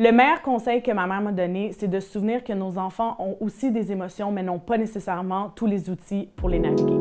Le meilleur conseil que ma mère m'a donné, c'est de se souvenir que nos enfants ont aussi des émotions, mais n'ont pas nécessairement tous les outils pour les naviguer.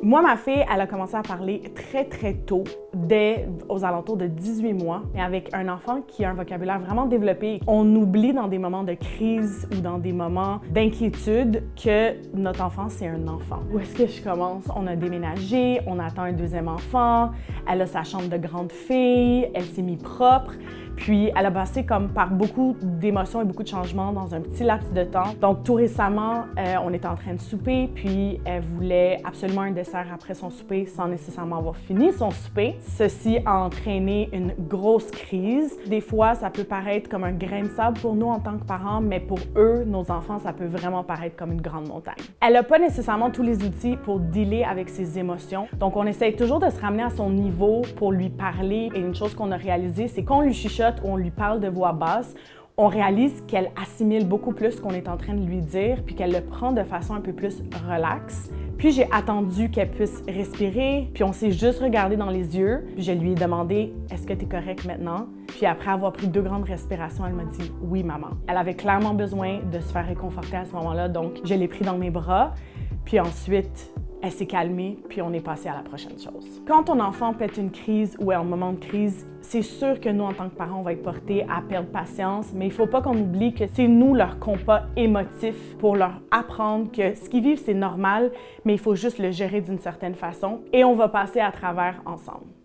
Moi, ma fille, elle a commencé à parler très tôt, dès aux alentours de 18 mois, mais avec un enfant qui a un vocabulaire vraiment développé. On oublie dans des moments de crise ou dans des moments d'inquiétude que notre enfant, c'est un enfant. Où est-ce que je commence? On a déménagé, on attend un deuxième enfant, elle a sa chambre de grande fille, elle s'est mise propre. Puis, elle a passé comme par beaucoup d'émotions et beaucoup de changements dans un petit laps de temps. Donc, tout récemment, on était en train de souper, puis elle voulait absolument un dessert après son souper sans nécessairement avoir fini son souper. Ceci a entraîné une grosse crise. Des fois, ça peut paraître comme un grain de sable pour nous en tant que parents, mais pour eux, nos enfants, ça peut vraiment paraître comme une grande montagne. Elle n'a pas nécessairement tous les outils pour dealer avec ses émotions. Donc, on essaye toujours de se ramener à son niveau pour lui parler. Et une chose qu'on a réalisée, c'est qu'on lui chuchote ou on lui parle de voix basse, on réalise qu'elle assimile beaucoup plus ce qu'on est en train de lui dire, puis qu'elle le prend de façon un peu plus relaxe. Puis j'ai attendu qu'elle puisse respirer, puis on s'est juste regardé dans les yeux. Puis je lui ai demandé « Est-ce que tu es correct maintenant? » Puis après avoir pris 2 grandes respirations, elle m'a dit « Oui, maman. » Elle avait clairement besoin de se faire réconforter à ce moment-là, donc je l'ai pris dans mes bras. Puis ensuite, elle s'est calmée, puis on est passé à la prochaine chose. Quand ton enfant pète une crise ou est en moment de crise, c'est sûr que nous, en tant que parents, on va être portés à perdre patience, mais il ne faut pas qu'on oublie que c'est nous leur compas émotif pour leur apprendre que ce qu'ils vivent, c'est normal, mais il faut juste le gérer d'une certaine façon et on va passer à travers ensemble.